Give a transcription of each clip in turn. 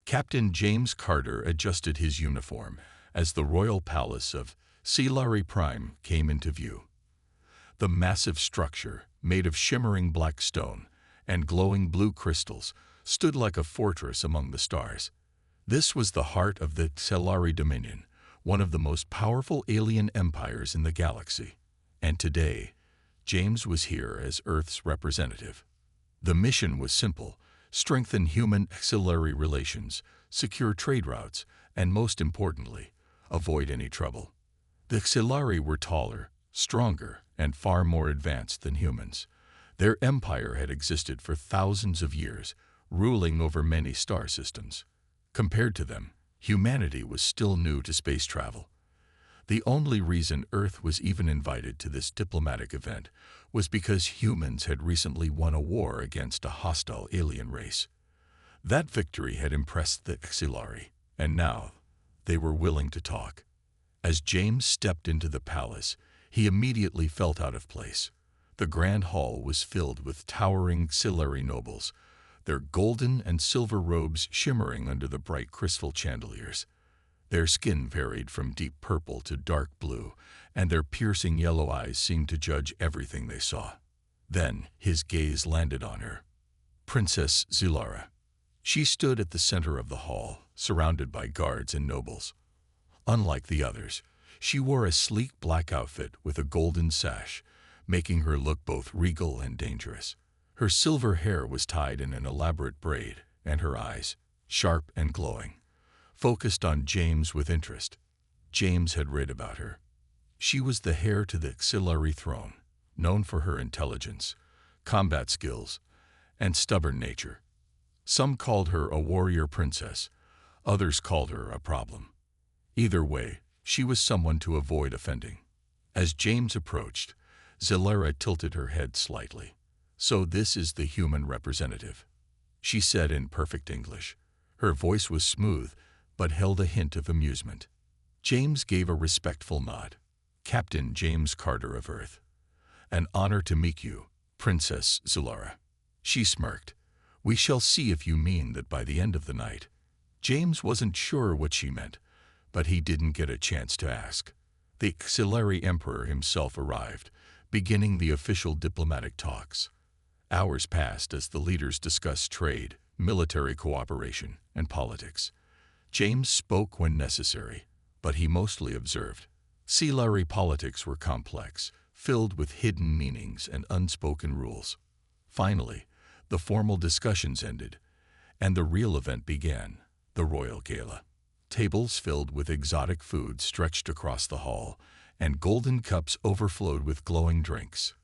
Captain James Carter adjusted his uniform as the royal palace of Scifi Prime came into view. The massive structure, made of shimmering black stone and glowing blue crystals, stood like a fortress among the stars. This was the heart of the Scifi Dominion, one of the most powerful alien empires in the galaxy. And today, James was here as Earth's representative. The mission was simple: strengthen human-Scifi relations, secure trade routes, and most importantly, avoid any trouble. The Scifi were taller, stronger, and far more advanced than humans. Their empire had existed for thousands of years, ruling over many star systems. Compared to them, humanity was still new to space travel. The only reason Earth was even invited to this diplomatic event was because humans had recently won a war against a hostile alien race. That victory had impressed the Scifi, and now they were willing to talk. As James stepped into the palace, he immediately felt out of place. The grand hall was filled with towering Scifi nobles, their golden and silver robes shimmering under the bright crystal chandeliers. Their skin varied from deep purple to dark blue, and their piercing yellow eyes seemed to judge everything they saw. Then his gaze landed on her, Princess Zilara. She stood at the center of the hall, surrounded by guards and nobles. Unlike the others, she wore a sleek black outfit with a golden sash, making her look both regal and dangerous. Her silver hair was tied in an elaborate braid, and her eyes, sharp and glowing, focused on James with interest. James had read about her. She was the heir to the Scifi throne, known for her intelligence, combat skills, and stubborn nature. Some called her a warrior princess, others called her a problem. Either way, she was someone to avoid offending. As James approached, Zilara tilted her head slightly. "So this is the human representative," she said in perfect English. Her voice was smooth, but held a hint of amusement. James gave a respectful nod. "Captain James Carter of Earth. An honor to meet you, Princess Zilara." She smirked. "We shall see if you mean that by the end of the night." James wasn't sure what she meant, but he didn't get a chance to ask. The Scifi Emperor himself arrived, beginning the official diplomatic talks. Hours passed as the leaders discussed trade, military cooperation, and politics. James spoke when necessary, but he mostly observed. Scifi politics were complex, filled with hidden meanings and unspoken rules. Finally, the formal discussions ended, and the real event began, the royal gala. Tables filled with exotic food stretched across the hall, and golden cups overflowed with glowing drinks.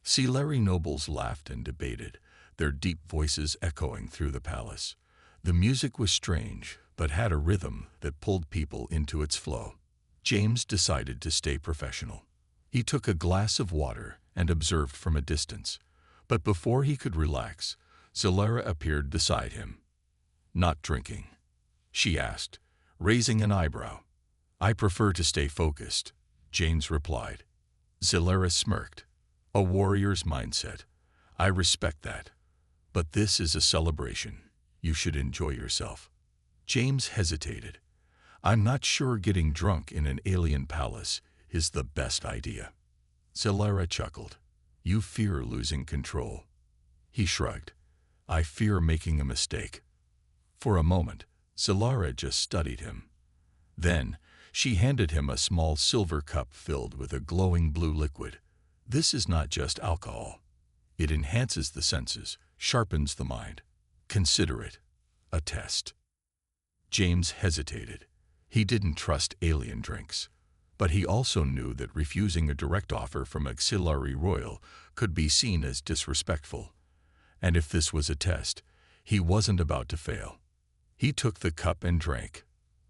Scifi nobles laughed and debated, their deep voices echoing through the palace. The music was strange, but had a rhythm that pulled people into its flow. James decided to stay professional. He took a glass of water and observed from a distance. But before he could relax, Zilara appeared beside him. "Not drinking?" she asked, raising an eyebrow. "I prefer to stay focused," James replied. Zilara smirked. "A warrior's mindset. I respect that. But this is a celebration. You should enjoy yourself." James hesitated. "I'm not sure getting drunk in an alien palace is the best idea." Zilara chuckled. "You fear losing control." He shrugged. "I fear making a mistake." For a moment, Zilara just studied him. Then, she handed him a small silver cup filled with a glowing blue liquid. "This is not just alcohol. It enhances the senses, sharpens the mind. Consider it a test." James hesitated. He didn't trust alien drinks. But he also knew that refusing a direct offer from a Scifi royal could be seen as disrespectful. And if this was a test, he wasn't about to fail. He took the cup and drank.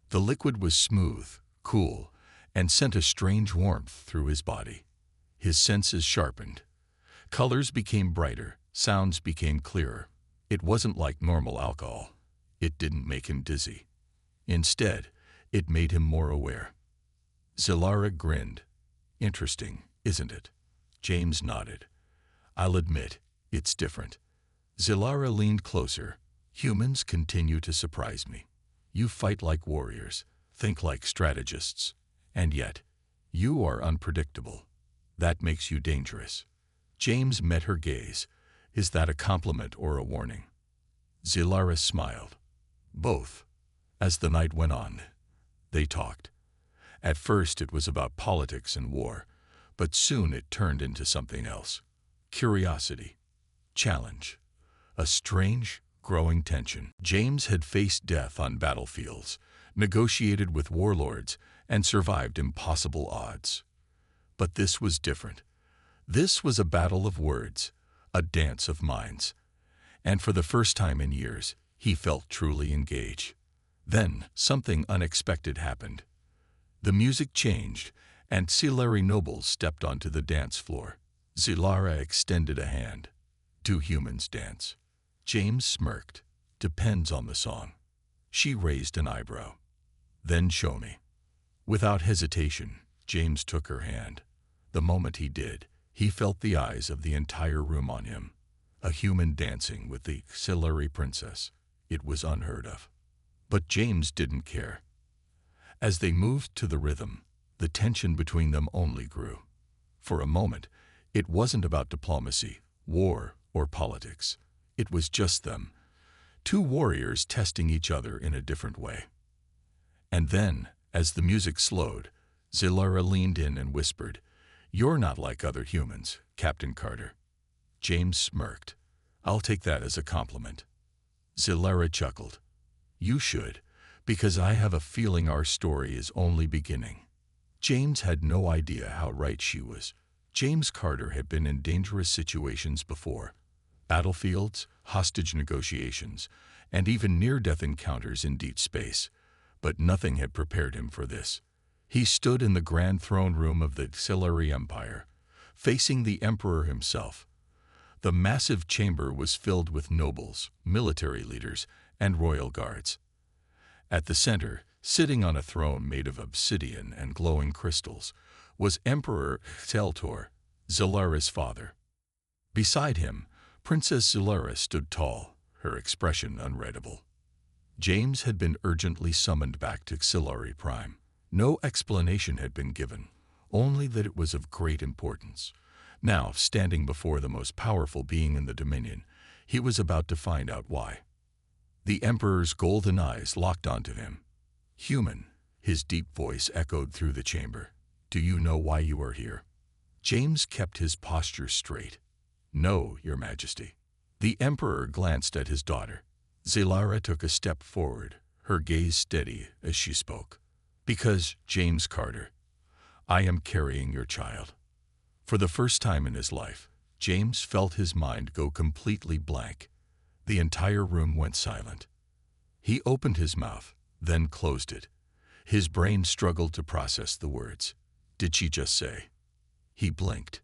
The liquid was smooth, cool, and sent a strange warmth through his body. His senses sharpened. Colors became brighter, sounds became clearer. It wasn't like normal alcohol. It didn't make him dizzy. Instead, it made him more aware. Zilara grinned. "Interesting, isn't it?" James nodded. "I'll admit, it's different." Zilara leaned closer. "Humans continue to surprise me. You fight like warriors, think like strategists, and yet, you are unpredictable. That makes you dangerous. James met her gaze. Is that a compliment or a warning? Zilara smiled. Both. As the night went on, they talked. At first it was about politics and war, but soon it turned into something else. Curiosity, challenge, a strange, growing tension. James had faced death on battlefields, negotiated with warlords, and survived impossible odds. But this was different. This was a battle of words, a dance of minds. And for the first time in years, he felt truly engaged. Then, something unexpected happened. The music changed, and Silari nobles stepped onto the dance floor. Zilara extended a hand. Do humans dance? James smirked. Depends on the song. She raised an eyebrow. Then show me. Without hesitation, James took her hand. The moment he did, he felt the eyes of the entire room on him. A human dancing with the Silari princess. It was unheard of. But James didn't care. As they moved to the rhythm, the tension between them only grew. For a moment, it wasn't about diplomacy, war, or politics. It was just them, two warriors testing each other in a different way. And then, as the music slowed, Zilara leaned in and whispered, "You're not like other humans, Captain Carter." James smirked. "I'll take that as a compliment." Zilara chuckled. "You should, because I have a feeling our story is only beginning." James had no idea how right she was. James Carter had been in dangerous situations before. Battlefields, hostage negotiations, and even near-death encounters in deep space. But nothing had prepared him for this. He stood in the grand throne room of the Silari Empire, facing the Emperor himself. The massive chamber was filled with nobles, military leaders, and royal guards. At the center, sitting on a throne made of obsidian and glowing crystals, was Emperor Teltor, Zilara's father. Beside him, Princess Zilara stood tall, her expression unreadable. James had been urgently summoned back to Silari Prime. No explanation had been given, only that it was of great importance. Now, standing before the most powerful being in the Dominion, he was about to find out why. The Emperor's golden eyes locked onto him. "Human," his deep voice echoed through the chamber. "Do you know why you are here?" James kept his posture straight. "No, Your Majesty." The Emperor glanced at his daughter. Zilara took a step forward, her gaze steady as she spoke. "Because, James Carter, I am carrying your child." For the first time in his life, James felt his mind go completely blank. The entire room went silent. He opened his mouth, then closed it. His brain struggled to process the words. Did she just say? He blinked.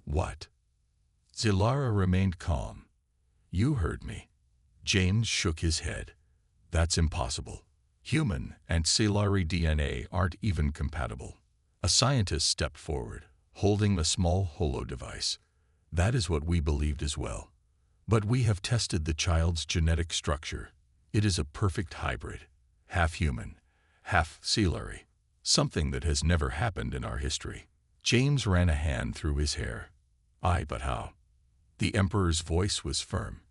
What? Zilara remained calm. "You heard me." James shook his head. "That's impossible. Human and Silari DNA aren't even compatible." A scientist stepped forward, holding a small holo device. "That is what we believed as well. But we have tested the child's genetic structure. It is a perfect hybrid, half human, half Silari, something that has never happened in our history." James ran a hand through his hair. But how?" The Emperor's voice was firm.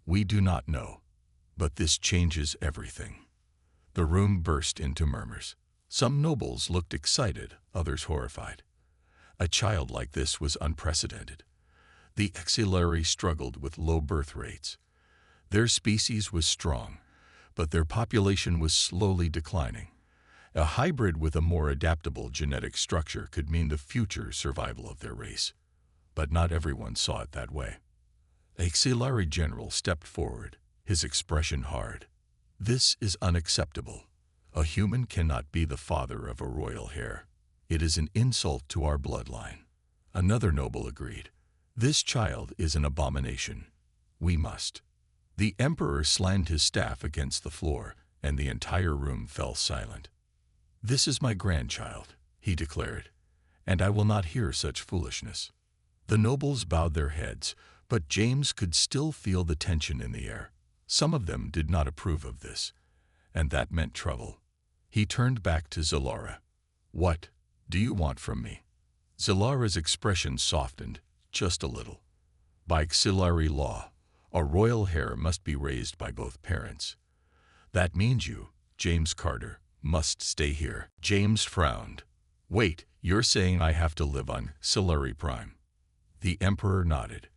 "We do not know, but this changes everything." The room burst into murmurs. Some nobles looked excited, others horrified. A child like this was unprecedented. The Silari struggled with low birth rates. Their species was strong, but their population was slowly declining. A hybrid with a more adaptable genetic structure could mean the future survival of their race. But not everyone saw it that way. A Silari general stepped forward, his expression hard. "This is unacceptable. A human cannot be the father of a royal heir. It is an insult to our bloodline." Another noble agreed. "This child is an abomination. We must." The Emperor slammed his staff against the floor, and the entire room fell silent. "This is my grandchild," he declared, "and I will not hear such foolishness." The nobles bowed their heads, but James could still feel the tension in the air. Some of them did not approve of this, and that meant trouble. He turned back to Zilara. "What do you want from me?" Zilara's expression softened just a little. By Xilari law, a royal heir must be raised by both parents. That means you, James Carter, must stay here. James frowned. "Wait, you're saying I have to live on Xilari Prime?" The Emperor nodded.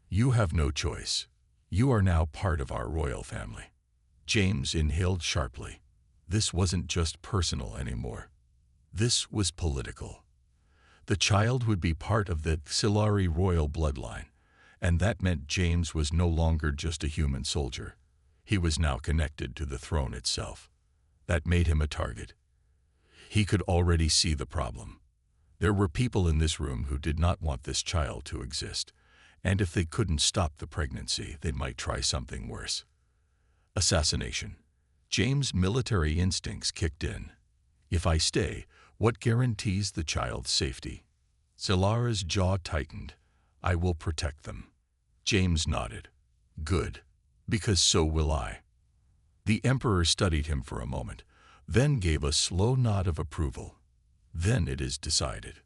"You have no choice. You are now part of our royal family." James inhaled sharply. This wasn't just personal anymore. This was political. The child would be part of the Xilari royal bloodline, and that meant James was no longer just a human soldier. He was now connected to the throne itself. That made him a target. He could already see the problem. There were people in this room who did not want this child to exist, and if they couldn't stop the pregnancy, they might try something worse. Assassination. James' military instincts kicked in. If I stay, what guarantees the child's safety? Zilara's jaw tightened. I will protect them. James nodded. Good, because so will I. The Emperor studied him for a moment, then gave a slow nod of approval. Then it is decided.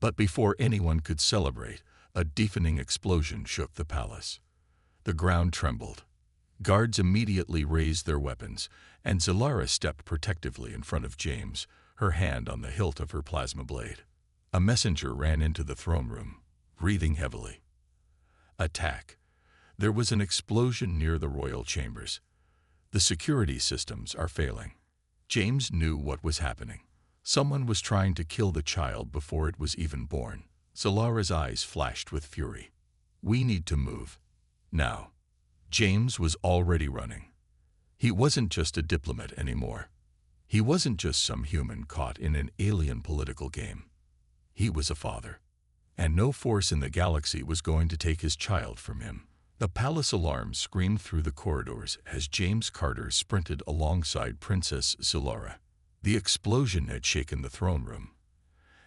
But before anyone could celebrate, a deafening explosion shook the palace. The ground trembled. Guards immediately raised their weapons, and Zilara stepped protectively in front of James, her hand on the hilt of her plasma blade. A messenger ran into the throne room, breathing heavily. Attack. There was an explosion near the royal chambers. The security systems are failing. James knew what was happening. Someone was trying to kill the child before it was even born. Zilara's eyes flashed with fury. We need to move. Now. James was already running. He wasn't just a diplomat anymore. He wasn't just some human caught in an alien political game. He was a father. And no force in the galaxy was going to take his child from him. The palace alarm screamed through the corridors as James Carter sprinted alongside Princess Zilara. The explosion had shaken the throne room.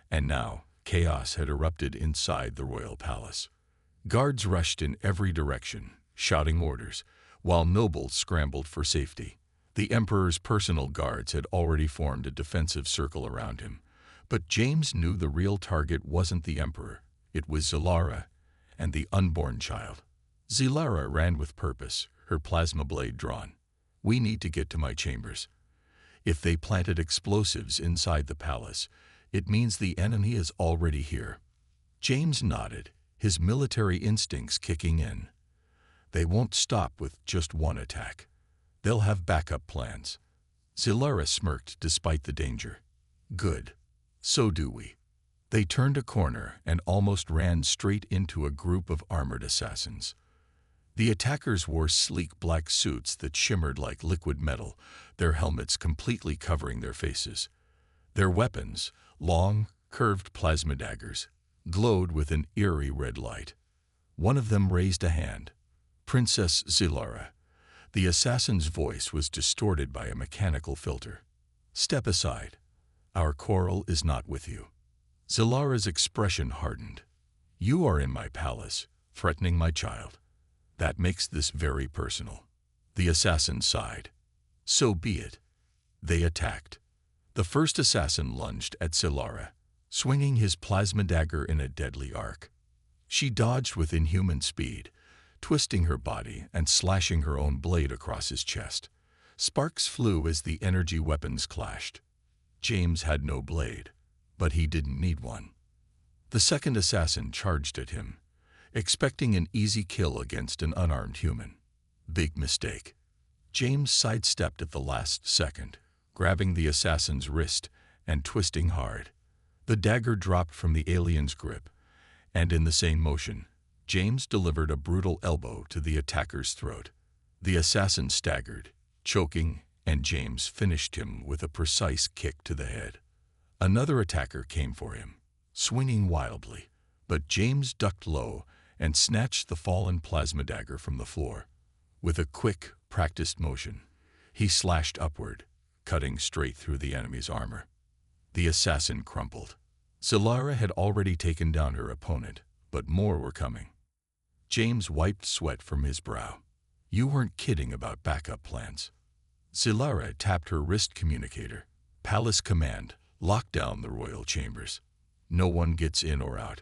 And now, chaos had erupted inside the royal palace. Guards rushed in every direction, shouting orders, while nobles scrambled for safety. The Emperor's personal guards had already formed a defensive circle around him. But James knew the real target wasn't the Emperor. It was Zilara and the unborn child. Zilara ran with purpose, her plasma blade drawn. We need to get to my chambers. If they planted explosives inside the palace, it means the enemy is already here. James nodded, his military instincts kicking in. They won't stop with just one attack. They'll have backup plans. Zilara smirked despite the danger. Good. So do we. They turned a corner and almost ran straight into a group of armored assassins. The attackers wore sleek black suits that shimmered like liquid metal, their helmets completely covering their faces. Their weapons, long, curved plasma daggers, glowed with an eerie red light. One of them raised a hand. Princess Zilara. The assassin's voice was distorted by a mechanical filter. Step aside. Our quarrel is not with you. Zilara's expression hardened. You are in my palace, threatening my child. That makes this very personal. The assassin sighed. So be it. They attacked. The first assassin lunged at Zilara, swinging his plasma dagger in a deadly arc. She dodged with inhuman speed, twisting her body and slashing her own blade across his chest. Sparks flew as the energy weapons clashed. James had no blade, but he didn't need one. The second assassin charged at him, expecting an easy kill against an unarmed human. Big mistake. James sidestepped at the last second, grabbing the assassin's wrist and twisting hard. The dagger dropped from the alien's grip, and in the same motion, James delivered a brutal elbow to the attacker's throat. The assassin staggered, choking, and James finished him with a precise kick to the head. Another attacker came for him, swinging wildly, but James ducked low and snatched the fallen plasma dagger from the floor. With a quick, practiced motion, he slashed upward, cutting straight through the enemy's armor. The assassin crumpled. Zilara had already taken down her opponent, but more were coming. James wiped sweat from his brow. You weren't kidding about backup plans. Zilara tapped her wrist communicator. Palace command, lock down the royal chambers. No one gets in or out.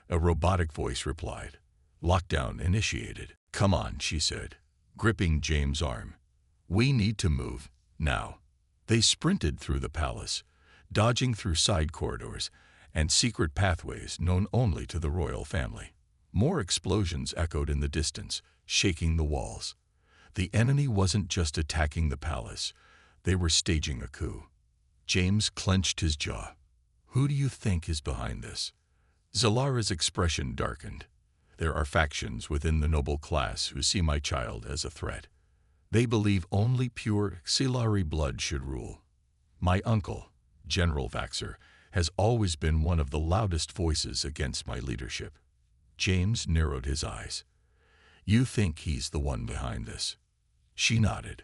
A robotic voice replied. Lockdown initiated. Come on, she said, gripping James' arm. We need to move, now. They sprinted through the palace, dodging through side corridors and secret pathways known only to the royal family. More explosions echoed in the distance, shaking the walls. The enemy wasn't just attacking the palace, they were staging a coup. James clenched his jaw. Who do you think is behind this? Zalara's expression darkened. There are factions within the noble class who see my child as a threat. They believe only pure Xilari blood should rule. My uncle, General Vaxer, has always been one of the loudest voices against my leadership. James narrowed his eyes. You think he's the one behind this? She nodded.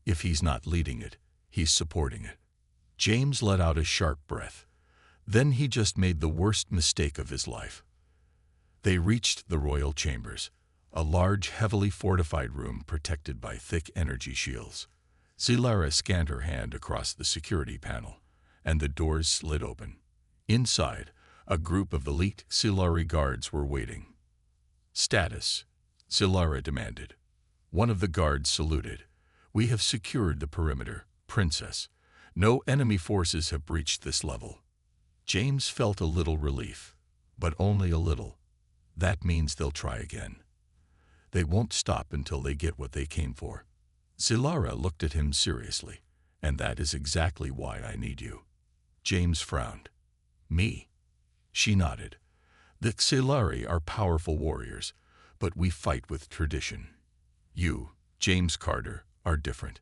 If he's not leading it, he's supporting it. James let out a sharp breath. Then he just made the worst mistake of his life. They reached the royal chambers, a large, heavily fortified room protected by thick energy shields. Zilara scanned her hand across the security panel, and the doors slid open. Inside, a group of elite Xilari guards were waiting. Status, Zilara demanded. One of the guards saluted. We have secured the perimeter, Princess. No enemy forces have breached this level. James felt a little relief, but only a little. That means they'll try again. They won't stop until they get what they came for. Zilara looked at him seriously. And that is exactly why I need you. James frowned. Me? She nodded. The Xilari are powerful warriors, but we fight with tradition. You, James Carter, are different.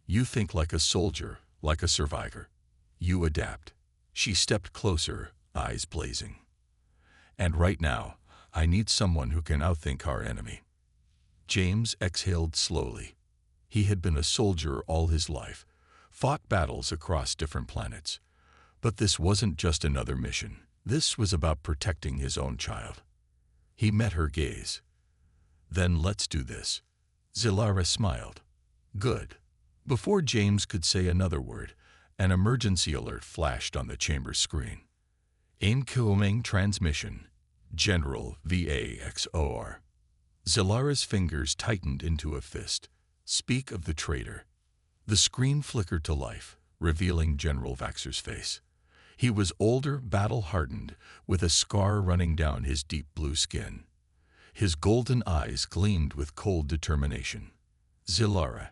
You think like a soldier, like a survivor. You adapt. She stepped closer, eyes blazing. And right now, I need someone who can outthink our enemy. James exhaled slowly. He had been a soldier all his life, fought battles across different planets. But this wasn't just another mission. This was about protecting his own child. He met her gaze. Then let's do this. Zilara smiled. Good. Before James could say another word, an emergency alert flashed on the chamber screen. Incoming transmission. General VAXOR. Zilara's fingers tightened into a fist. Speak of the traitor. The screen flickered to life, revealing General Vaxer's face. He was older, battle-hardened, with a scar running down his deep blue skin. His golden eyes gleamed with cold determination. Zilara,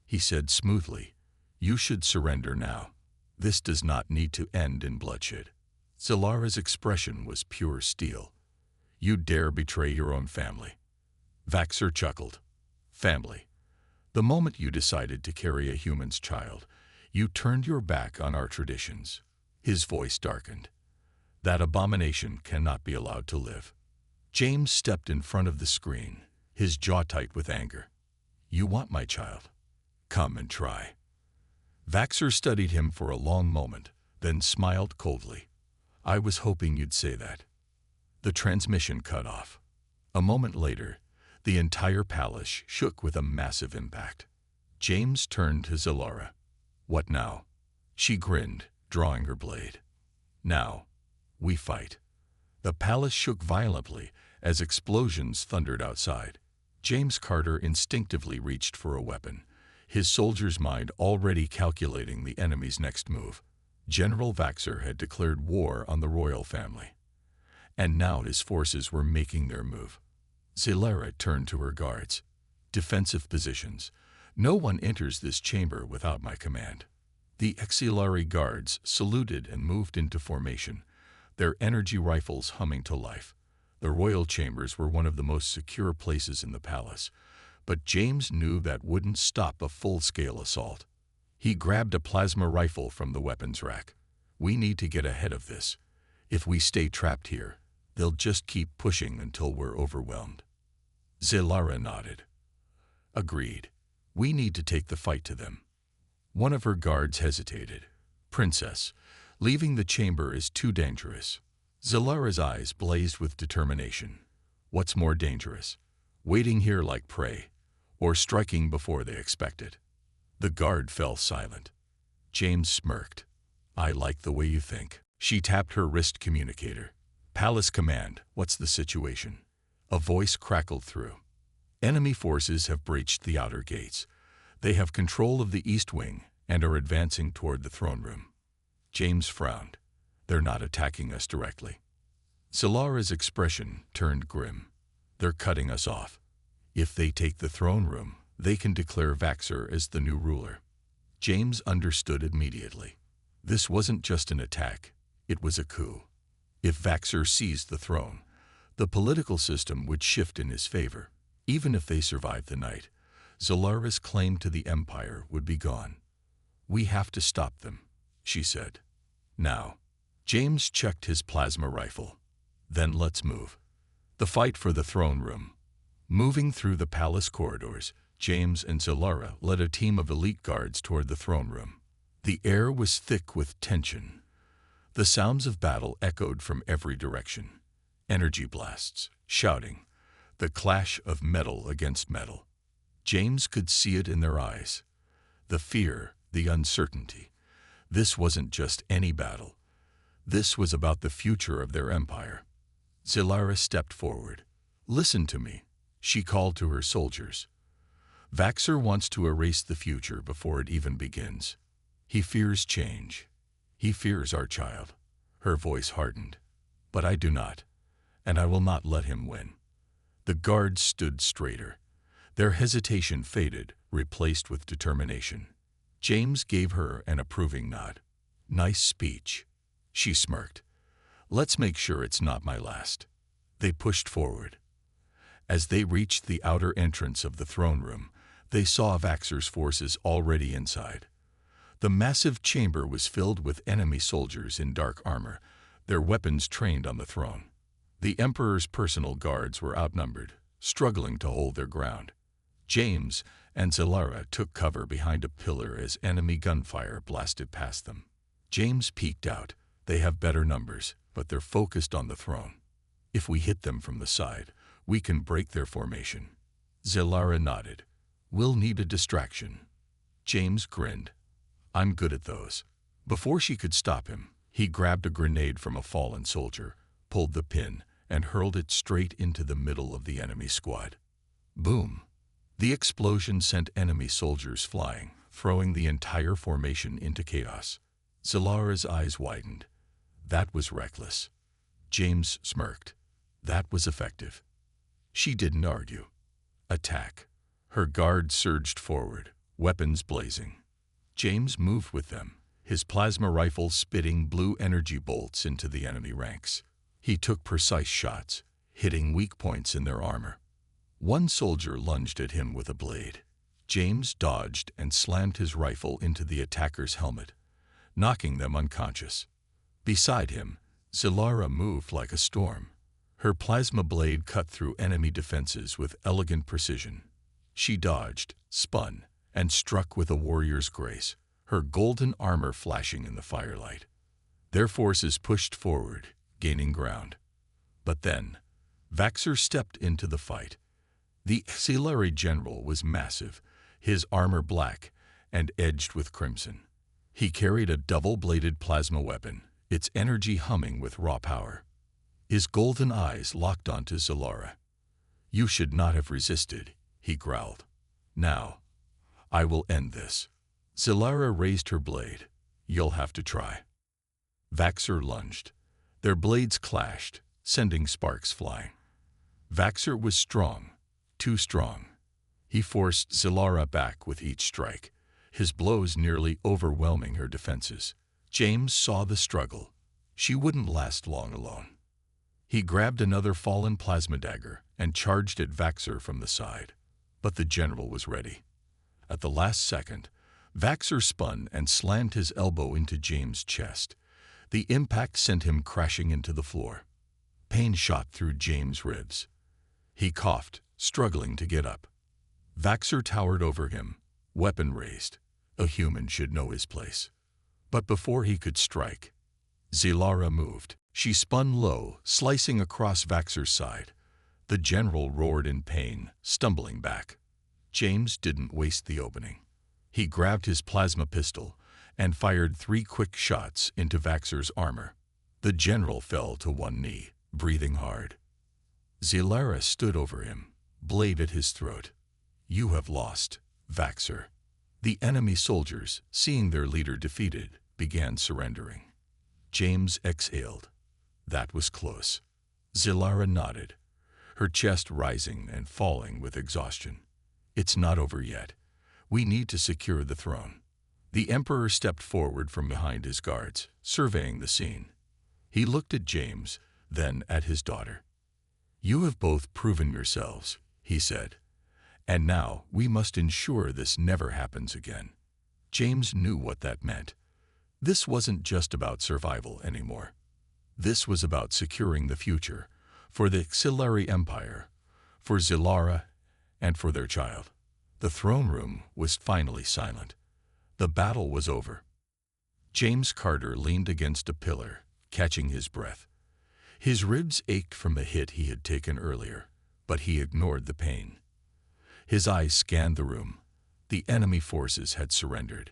he said smoothly, you should surrender now. This does not need to end in bloodshed. Zilara's expression was pure steel. You dare betray your own family. Vaxer chuckled. Family. The moment you decided to carry a human's child, you turned your back on our traditions. His voice darkened. That abomination cannot be allowed to live. James stepped in front of the screen, his jaw tight with anger. You want my child? Come and try. Vaxer studied him for a long moment, then smiled coldly. I was hoping you'd say that. The transmission cut off. A moment later, the entire palace shook with a massive impact. James turned to Zilara. What now? She grinned, drawing her blade. Now, we fight. The palace shook violently as explosions thundered outside. James Carter instinctively reached for a weapon, his soldier's mind already calculating the enemy's next move. General Vaxer had declared war on the royal family. And now his forces were making their move. Zilara turned to her guards. Defensive positions. No one enters this chamber without my command. The Xilari guards saluted and moved into formation, their energy rifles humming to life. The royal chambers were one of the most secure places in the palace, but James knew that wouldn't stop a full-scale assault. He grabbed a plasma rifle from the weapons rack. We need to get ahead of this. If we stay trapped here, they'll just keep pushing until we're overwhelmed. Zilara nodded. Agreed. We need to take the fight to them. One of her guards hesitated. Princess, leaving the chamber is too dangerous. Zilara's eyes blazed with determination. What's more dangerous? Waiting here like prey, or striking before they expect it? The guard fell silent. James smirked. "I like the way you think." She tapped her wrist communicator. "Palace Command, what's the situation?" A voice crackled through. "Enemy forces have breached the outer gates. They have control of the east wing and are advancing toward the throne room." James frowned. "They're not attacking us directly." Zalara's expression turned grim. "They're cutting us off. If they take the throne room, they can declare Vaxer as the new ruler." James understood immediately. This wasn't just an attack, it was a coup. If Vaxer seized the throne, the political system would shift in his favor. Even if they survived the night, Zalara's claim to the empire would be gone. "We have to stop them," she said. "Now." James checked his plasma rifle. "Then let's move." The fight for the throne room. Moving through the palace corridors, James and Zalara led a team of elite guards toward the throne room. The air was thick with tension. The sounds of battle echoed from every direction. Energy blasts, shouting, the clash of metal against metal. James could see it in their eyes. The fear, the uncertainty. This wasn't just any battle. This was about the future of their empire. Zalara stepped forward. "Listen to me," she called to her soldiers. "Vaxer wants to erase the future before it even begins. He fears change. He fears our child." Her voice hardened. "But I do not, and I will not let him win." The guards stood straighter. Their hesitation faded, replaced with determination. James gave her an approving nod. "Nice speech." She smirked. "Let's make sure it's not my last." They pushed forward. As they reached the outer entrance of the throne room, they saw Vaxer's forces already inside. The massive chamber was filled with enemy soldiers in dark armor, their weapons trained on the throne. The Emperor's personal guards were outnumbered, struggling to hold their ground. James and Zalara took cover behind a pillar as enemy gunfire blasted past them. James peeked out. They have better numbers, but they're focused on the throne. If we hit them from the side, we can break their formation. Zalara nodded. "We'll need a distraction." James grinned. "I'm good at those." Before she could stop him, he grabbed a grenade from a fallen soldier, pulled the pin, and hurled it straight into the middle of the enemy squad. Boom! The explosion sent enemy soldiers flying, throwing the entire formation into chaos. Zalara's eyes widened. That was reckless. James smirked. That was effective. She didn't argue. Attack. Her guards surged forward, weapons blazing. James moved with them, his plasma rifle spitting blue energy bolts into the enemy ranks. He took precise shots, hitting weak points in their armor. One soldier lunged at him with a blade. James dodged and slammed his rifle into the attacker's helmet, knocking them unconscious. Beside him, Zalara moved like a storm. Her plasma blade cut through enemy defenses with elegant precision. She dodged, spun, and struck with a warrior's grace, her golden armor flashing in the firelight. Their forces pushed forward, gaining ground. But then, Vaxer stepped into the fight. The Silari general was massive, his armor black and edged with crimson. He carried a double-bladed plasma weapon, its energy humming with raw power. His golden eyes locked onto Zalara. "You should not have resisted," he growled. "Now, I will end this." Zalara raised her blade. "You'll have to try." Vaxer lunged. Their blades clashed, sending sparks flying. Vaxer was strong, too strong. He forced Zalara back with each strike, his blows nearly overwhelming her defenses. James saw the struggle. She wouldn't last long alone. He grabbed another fallen plasma dagger and charged at Vaxer from the side. But the general was ready. At the last second, Vaxer spun and slammed his elbow into James' chest. The impact sent him crashing into the floor. Pain shot through James' ribs. He coughed, struggling to get up. Vaxer towered over him, weapon raised. A human should know his place. But before he could strike, Zalara moved. She spun low, slicing across Vaxer's side. The general roared in pain, stumbling back. James didn't waste the opening. He grabbed his plasma pistol and fired 3 quick shots into Vaxor's armor. The general fell to one knee, breathing hard. Zilara stood over him, blade at his throat. "You have lost, Vaxor." The enemy soldiers, seeing their leader defeated, began surrendering. James exhaled. That was close. Zilara nodded, her chest rising and falling with exhaustion. "It's not over yet. We need to secure the throne." The Emperor stepped forward from behind his guards, surveying the scene. He looked at James, then at his daughter. "You have both proven yourselves," he said. "And now we must ensure this never happens again." James knew what that meant. This wasn't just about survival anymore. This was about securing the future, for the Xilari Empire, for Zilara, and for their child. The throne room was finally silent. The battle was over. James Carter leaned against a pillar, catching his breath. His ribs ached from the hit he had taken earlier, but he ignored the pain. His eyes scanned the room. The enemy forces had surrendered,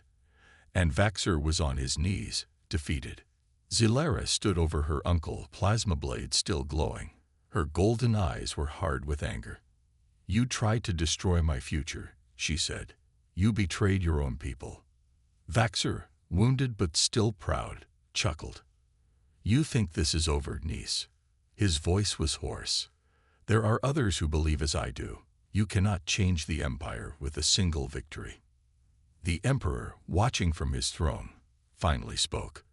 and Vaxor was on his knees, defeated. Zilara stood over her uncle, plasma blade still glowing. Her golden eyes were hard with anger. "You tried to destroy my future," she said. "You betrayed your own people." Vaxor, wounded but still proud, chuckled. "You think this is over, niece?" His voice was hoarse. "There are others who believe as I do. You cannot change the empire with a single victory." The Emperor, watching from his throne, finally spoke.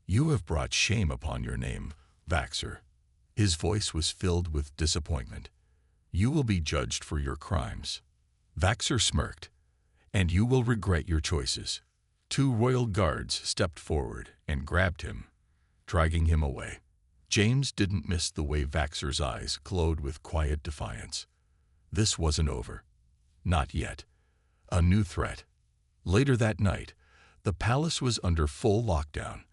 "You have brought shame upon your name, Vaxor." His voice was filled with disappointment. "You will be judged for your crimes." Vaxor smirked. "And you will regret your choices." 2 royal guards stepped forward and grabbed him, dragging him away. James didn't miss the way Vaxor's eyes glowed with quiet defiance. This wasn't over. Not yet. A new threat. Later that night, the palace was under full lockdown.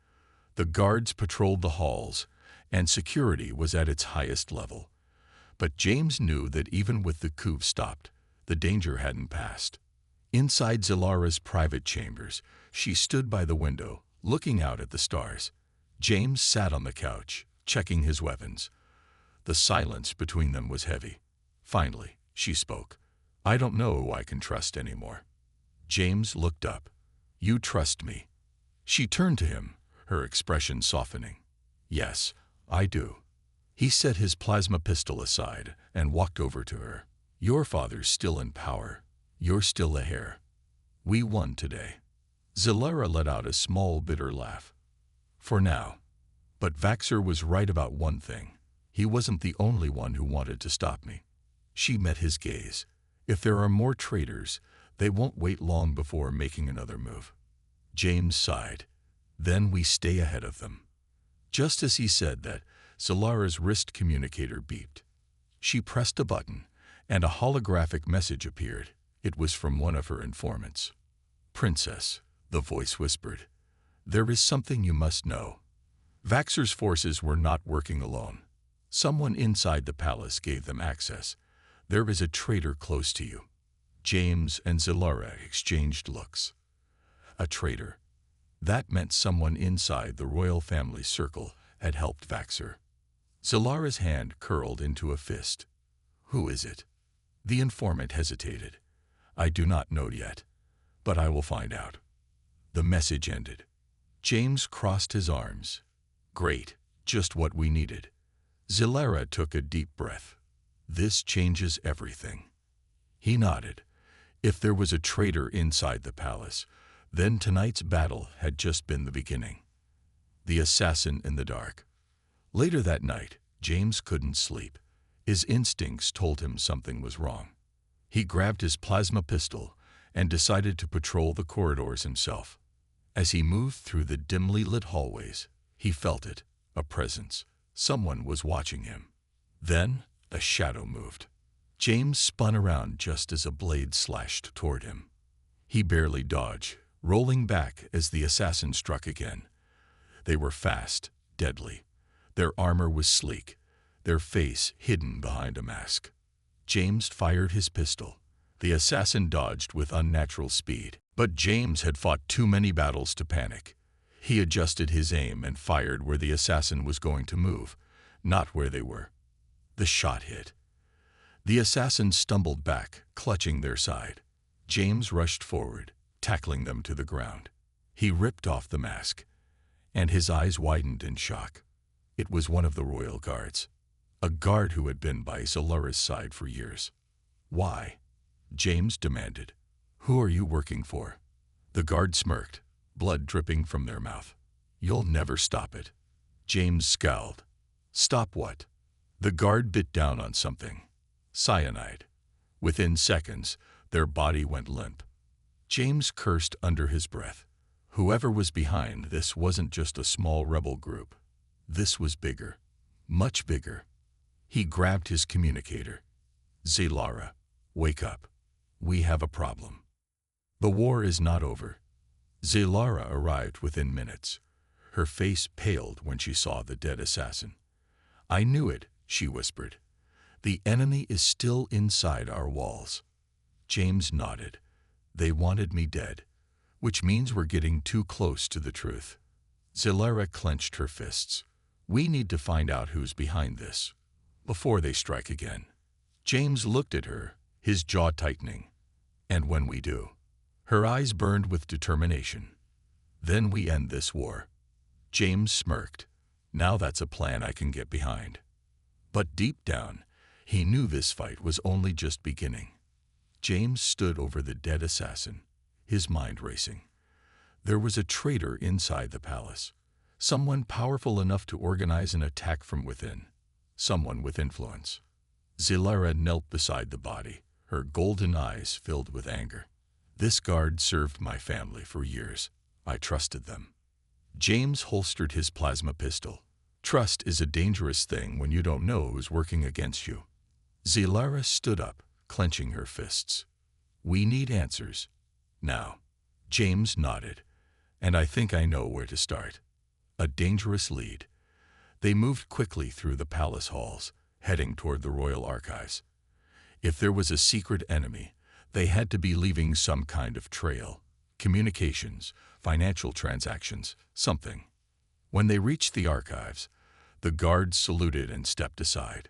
The guards patrolled the halls, and security was at its highest level. But James knew that even with the coup stopped, the danger hadn't passed. Inside Zilara's private chambers, she stood by the window, looking out at the stars. James sat on the couch, checking his weapons. The silence between them was heavy. Finally, she spoke. "I don't know who I can trust anymore." James looked up. "You trust me?" She turned to him, her expression softening. "Yes, I do." He set his plasma pistol aside and walked over to her. "Your father's still in power. You're still the heir. We won today." Zilara let out a small, bitter laugh. "For now." But Vaxor was right about one thing. He wasn't the only one who wanted to stop me. She met his gaze. "If there are more traitors, they won't wait long before making another move." James sighed. "Then we stay ahead of them." Just as he said that, Zilara's wrist communicator beeped. She pressed a button, and a holographic message appeared. It was from one of her informants. "Princess," the voice whispered, "there is something you must know." Vaxor's forces were not working alone. Someone inside the palace gave them access. "There is a traitor close to you." James and Zilara exchanged looks. A traitor. That meant someone inside the royal family circle had helped Vaxor. Zilara's hand curled into a fist. "Who is it?" The informant hesitated. "I do not know yet, but I will find out." The message ended. James crossed his arms. "Great, just what we needed." Zilara took a deep breath. "This changes everything." He nodded. If there was a traitor inside the palace, then tonight's battle had just been the beginning. The assassin in the dark. Later that night, James couldn't sleep. His instincts told him something was wrong. He grabbed his plasma pistol and decided to patrol the corridors himself. As he moved through the dimly lit hallways, he felt it, a presence. Someone was watching him. Then, a shadow moved. James spun around just as a blade slashed toward him. He barely dodged, rolling back as the assassin struck again. They were fast, deadly. Their armor was sleek, their face hidden behind a mask. James fired his pistol. The assassin dodged with unnatural speed. But James had fought too many battles to panic. He adjusted his aim and fired where the assassin was going to move, not where they were. The shot hit. The assassins stumbled back, clutching their side. James rushed forward, tackling them to the ground. He ripped off the mask, and his eyes widened in shock. It was one of the royal guards, a guard who had been by Zalara's side for years. "Why?" James demanded. "Who are you working for?" The guard smirked, blood dripping from their mouth. "You'll never stop it." James scowled. "Stop what?" The guard bit down on something. Cyanide. Within seconds, their body went limp. James cursed under his breath. Whoever was behind this wasn't just a small rebel group. This was bigger. Much bigger. He grabbed his communicator. "Zalara, wake up. We have a problem. The war is not over." Zalara arrived within minutes. Her face paled when she saw the dead assassin. "I knew it," she whispered. "The enemy is still inside our walls." James nodded. "They wanted me dead, which means we're getting too close to the truth." Zalara clenched her fists. "We need to find out who's behind this, before they strike again." James looked at her, his jaw tightening. "And when we do?" Her eyes burned with determination. "Then we end this war." James smirked. "Now that's a plan I can get behind." But deep down, he knew this fight was only just beginning. James stood over the dead assassin, his mind racing. There was a traitor inside the palace, someone powerful enough to organize an attack from within, someone with influence. Zalara knelt beside the body, her golden eyes filled with anger. "This guard served my family for years. I trusted them." James holstered his plasma pistol. Trust is a dangerous thing when you don't know who's working against you. Zalara stood up, clenching her fists. "We need answers. Now." James nodded. "And I think I know where to start." A dangerous lead. They moved quickly through the palace halls, heading toward the royal archives. If there was a secret enemy, they had to be leaving some kind of trail. Communications, financial transactions, something. When they reached the archives, the guards saluted and stepped aside.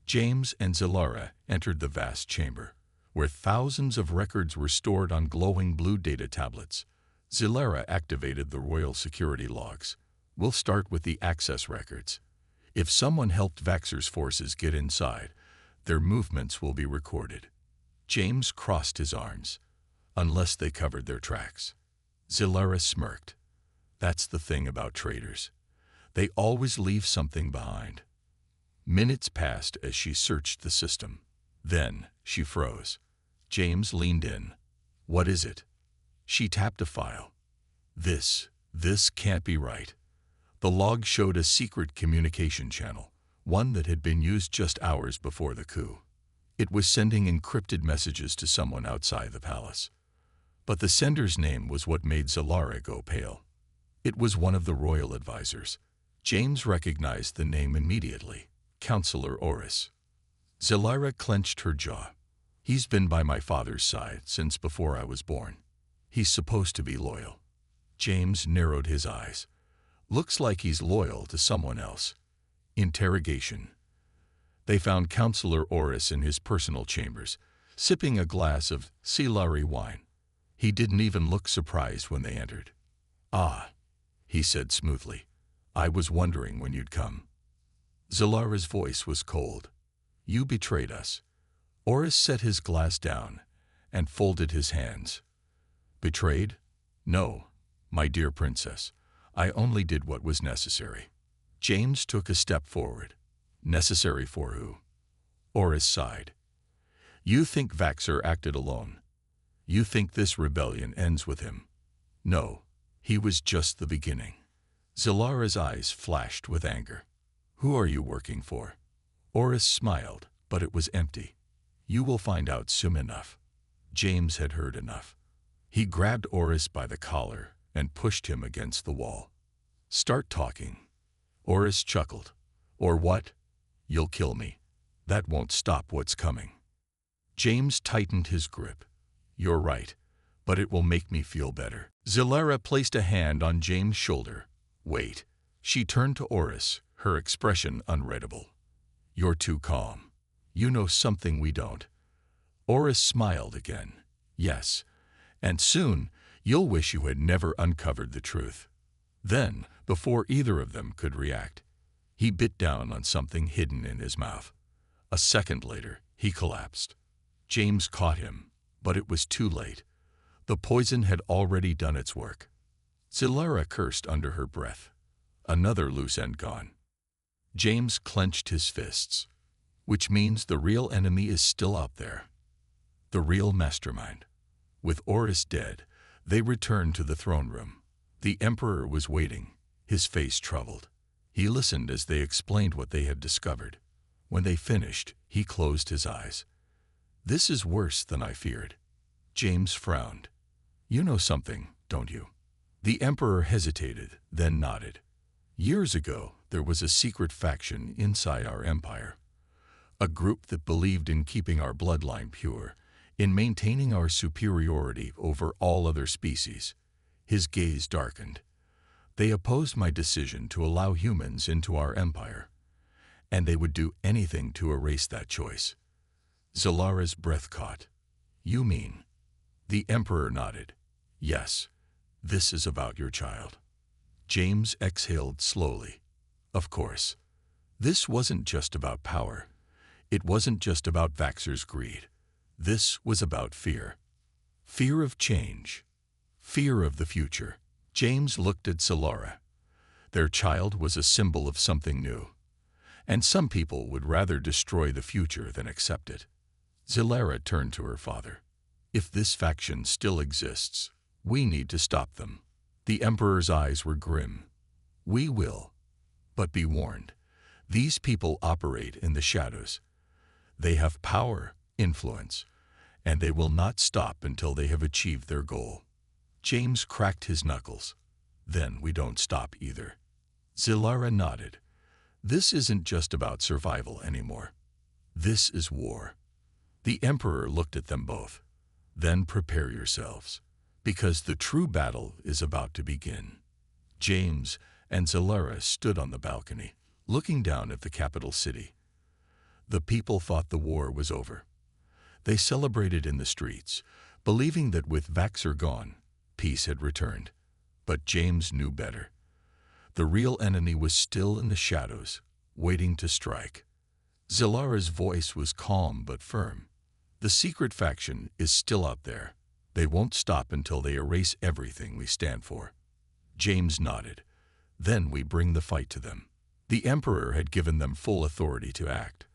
James and Zalara entered the vast chamber, where thousands of records were stored on glowing blue data tablets. Zalara activated the royal security logs. "We'll start with the access records. If someone helped Vaxxer's forces get inside, their movements will be recorded." James crossed his arms. "Unless they covered their tracks." Zalara smirked. "That's the thing about traitors. They always leave something behind." Minutes passed as she searched the system. Then she froze. James leaned in. "What is it?" She tapped a file. This can't be right." The log showed a secret communication channel, one that had been used just hours before the coup. It was sending encrypted messages to someone outside the palace. But the sender's name was what made Zalara go pale. It was one of the royal advisors. James recognized the name immediately. Counselor Orcs. Zalara clenched her jaw. "He's been by my father's side since before I was born. He's supposed to be loyal." James narrowed his eyes. "Looks like he's loyal to someone else." Interrogation. They found Counselor Orcs in his personal chambers, sipping a glass of Sci-Fi wine. He didn't even look surprised when they entered. "Ah," he said smoothly. "I was wondering when you'd come." Zalara's voice was cold. "You betrayed us." Orcs set his glass down and folded his hands. "Betrayed? No, my dear princess. I only did what was necessary." James took a step forward. "Necessary for who?" Orcs sighed. "You think Vaxxer acted alone. You think this rebellion ends with him. No, he was just the beginning." Zalara's eyes flashed with anger. "Who are you working for?" Orcs smiled, but it was empty. "You will find out soon enough." James had heard enough. He grabbed Orcs by the collar and pushed him against the wall. "Start talking." Orcs chuckled. "Or what? You'll kill me. That won't stop what's coming." James tightened his grip. "You're right. but it will make me feel better. Zilara placed a hand on James' shoulder. Wait. She turned to Orcs, her expression unreadable. You're too calm. You know something we don't. Orcs smiled again. Yes, and soon you'll wish you had never uncovered the truth. Then, before either of them could react, he bit down on something hidden in his mouth. A second later, he collapsed. James caught him, but it was too late. The poison had already done its work. Zilara cursed under her breath. Another loose end gone. James clenched his fists, which means the real enemy is still out there. The real mastermind. With Orcs dead, they returned to the throne room. The Emperor was waiting, his face troubled. He listened as they explained what they had discovered. When they finished, he closed his eyes. This is worse than I feared. James frowned. You know something, don't you? The Emperor hesitated, then nodded. Years ago, there was a secret faction inside our empire. A group that believed in keeping our bloodline pure, in maintaining our superiority over all other species. His gaze darkened. They opposed my decision to allow humans into our empire, and they would do anything to erase that choice. Zalara's breath caught. You mean? The Emperor nodded. Yes, this is about your child. James exhaled slowly. Of course, this wasn't just about power. It wasn't just about Vaxxer's greed. This was about fear. Fear of change. Fear of the future. James looked at Zilara. Their child was a symbol of something new, and some people would rather destroy the future than accept it. Zilara turned to her father. If this faction still exists, we need to stop them. The Emperor's eyes were grim. We will. But be warned, these people operate in the shadows. They have power, influence, and they will not stop until they have achieved their goal. James cracked his knuckles. Then we don't stop either. Zilara nodded. This isn't just about survival anymore. This is war. The Emperor looked at them both. Then prepare yourselves, because the true battle is about to begin. James and Zilara stood on the balcony, looking down at the capital city. The people thought the war was over. They celebrated in the streets, believing that with Vaxxer gone, peace had returned. But James knew better. The real enemy was still in the shadows, waiting to strike. Zalara's voice was calm but firm. The secret faction is still out there. They won't stop until they erase everything we stand for. James nodded. Then we bring the fight to them. The Emperor had given them full authority to act.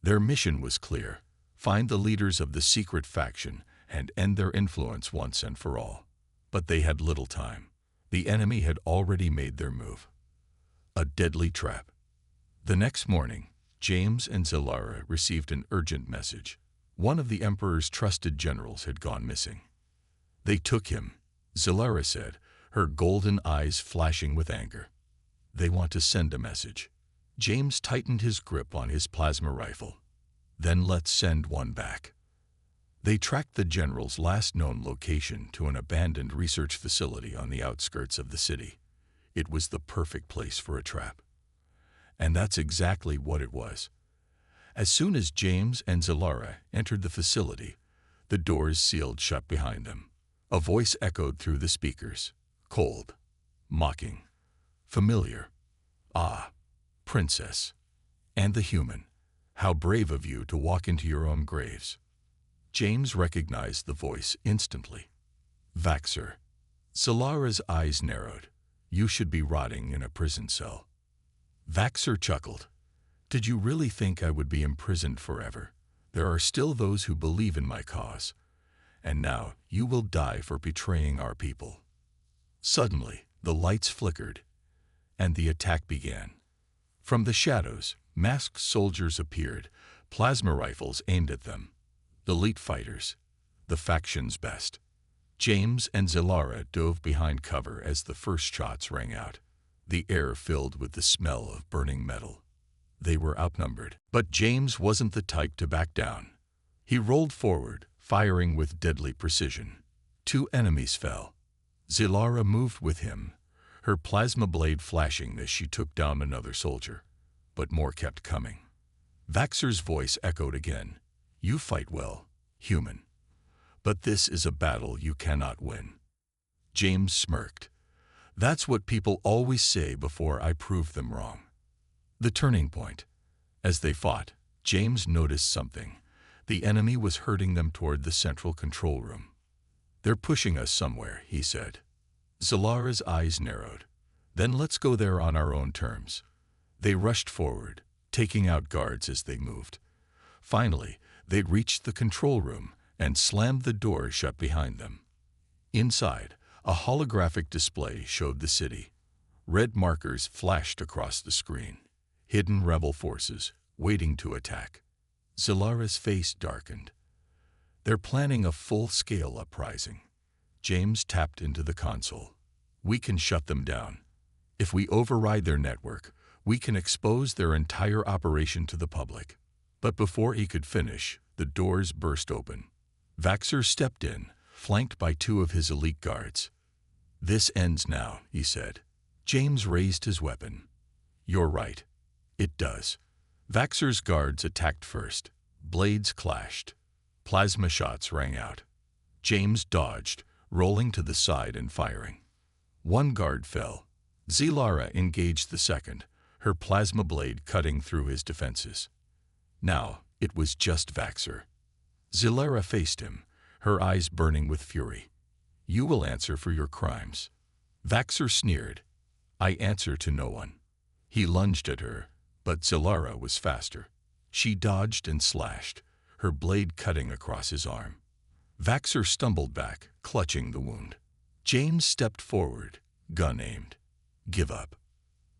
Their mission was clear. Find the leaders of the secret faction and end their influence once and for all. But they had little time. The enemy had already made their move. A deadly trap. The next morning, James and Zilara received an urgent message. One of the Emperor's trusted generals had gone missing. They took him, Zilara said, her golden eyes flashing with anger. They want to send a message. James tightened his grip on his plasma rifle. Then let's send one back. They tracked the general's last known location to an abandoned research facility on the outskirts of the city. It was the perfect place for a trap. And that's exactly what it was. As soon as James and Zilara entered the facility, the doors sealed shut behind them. A voice echoed through the speakers, cold, mocking, familiar. Ah, princess, and the human, how brave of you to walk into your own graves. James recognized the voice instantly. Vaxxer. Zalara's eyes narrowed. You should be rotting in a prison cell. Vaxxer chuckled. Did you really think I would be imprisoned forever? There are still those who believe in my cause. And now you will die for betraying our people. Suddenly, the lights flickered, and the attack began. From the shadows, masked soldiers appeared, plasma rifles aimed at them. Elite fighters, the faction's best. James and Zilara dove behind cover as the first shots rang out. The air filled with the smell of burning metal. They were outnumbered, but James wasn't the type to back down. He rolled forward, firing with deadly precision. 2 enemies fell. Zilara moved with him, her plasma blade flashing as she took down another soldier. But more kept coming. Vaxor's voice echoed again. You fight well, human. But this is a battle you cannot win. James smirked. That's what people always say before I prove them wrong. The turning point. As they fought, James noticed something. The enemy was herding them toward the central control room. They're pushing us somewhere, he said. Zalara's eyes narrowed. Then let's go there on our own terms. They rushed forward, taking out guards as they moved. Finally, they reached the control room and slammed the door shut behind them. Inside, a holographic display showed the city. Red markers flashed across the screen. Hidden rebel forces, waiting to attack. Zalara's face darkened. They're planning a full-scale uprising. James tapped into the console. We can shut them down. If we override their network, we can expose their entire operation to the public. But before he could finish, the doors burst open. Vaxor stepped in, flanked by 2 of his elite guards. This ends now, he said. James raised his weapon. You're right. It does. Vaxor's guards attacked first. Blades clashed. Plasma shots rang out. James dodged, rolling to the side and firing. 1 guard fell. Zilara engaged the second, her plasma blade cutting through his defenses. Now, it was just Vaxor. Zilara faced him, her eyes burning with fury. You will answer for your crimes. Vaxor sneered. I answer to no one. He lunged at her, but Zilara was faster. She dodged and slashed, her blade cutting across his arm. Vaxor stumbled back, clutching the wound. James stepped forward, gun aimed. Give up.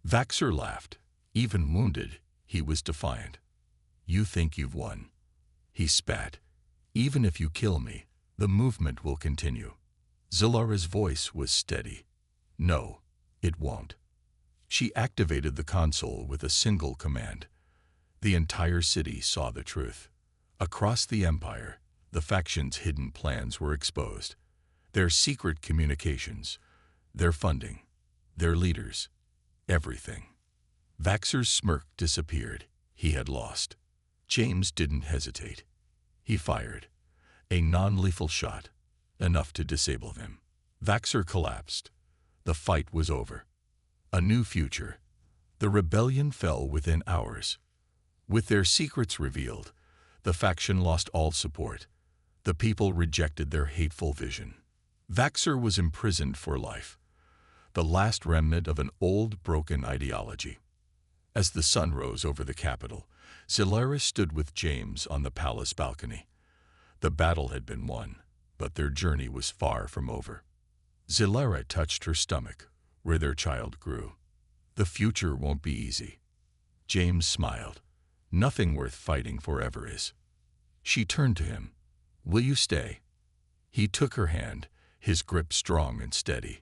Vaxor laughed. Even wounded, he was defiant. You think you've won. He spat. Even if you kill me, the movement will continue. Zilara's voice was steady. No, it won't. She activated the console with a single command. The entire city saw the truth. Across the Empire, the factions' hidden plans were exposed. Their secret communications, their funding, their leaders, everything. Vaxor's smirk disappeared. He had lost. James didn't hesitate. He fired. A non-lethal shot, enough to disable him. Vaxor collapsed. The fight was over. A new future. The rebellion fell within hours. With their secrets revealed, the faction lost all support. The people rejected their hateful vision. Vaxor was imprisoned for life, the last remnant of an old, broken ideology. As the sun rose over the capital, Zilara stood with James on the palace balcony. The battle had been won, but their journey was far from over. Zilara touched her stomach, where their child grew. The future won't be easy. James smiled. Nothing worth fighting forever is. She turned to him. Will you stay? He took her hand, his grip strong and steady.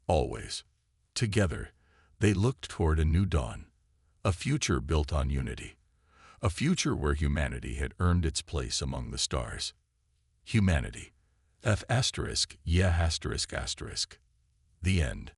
Always. Together, they looked toward a new dawn, a future built on unity, a future where humanity had earned its place among the stars. Humanity. F***. The end.